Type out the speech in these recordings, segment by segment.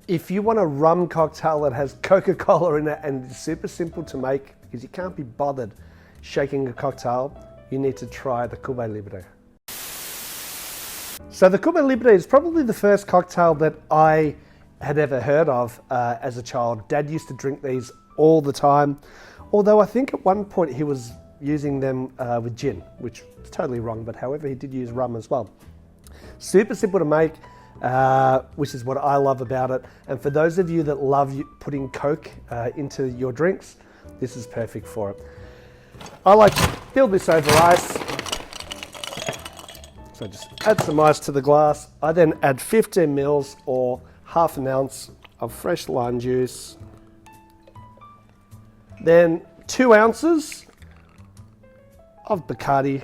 If you want a rum cocktail that has Coca-Cola in it and it's super simple to make because you can't be bothered shaking a cocktail, you need to try the Cuba Libre. So the Cuba Libre is probably the first cocktail that I had ever heard of as a child. Dad used to drink these all the time, although I think at one point he was using them with gin, which is totally wrong, but however he did use rum as well. Super simple to make, which is what I love about it. And for those of you that love putting Coke into your drinks, this is perfect for it. I like to build this over ice. So just add some ice to the glass. I then add 15 mils or half an ounce of fresh lime juice. Then 2 ounces of Bacardi.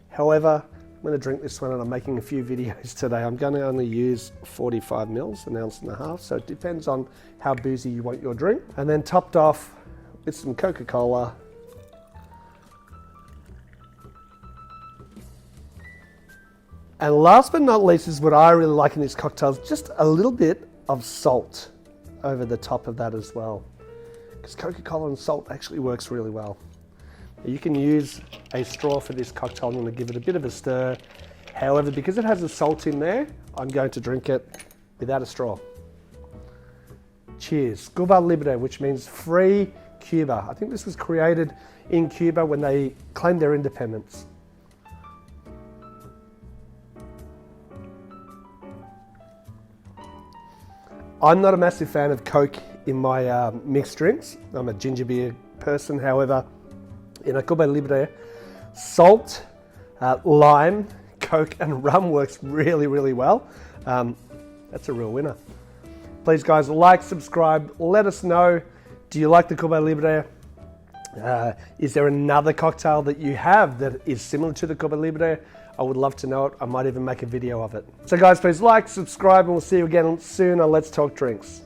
However, I'm going to drink this one and I'm making a few videos today. I'm going to only use 45 mils, an ounce and a half. So it depends on how boozy you want your drink. And then topped off with some Coca-Cola. And last but not least is what I really like in these cocktails, just a little bit of salt over the top of that as well. Because Coca-Cola and salt actually works really well. You can use a straw for this cocktail. I'm going to give it a bit of a stir. However, because it has the salt in there, I'm going to drink it without a straw. Cheers. Cuba Libre, which means free Cuba. I think this was created in Cuba when they claimed their independence. I'm not a massive fan of Coke in my mixed drinks. I'm a ginger beer person. However, in a Cuba Libre, salt, lime, Coke and rum works really, really well. That's a real winner. Please guys, like, subscribe, let us know, do you like the Cuba Libre? Is there another cocktail that you have that is similar to the Cuba Libre? I would love to know it. I might even make a video of it. So guys, please like, subscribe, and we'll see you again soon on Let's Talk Drinks.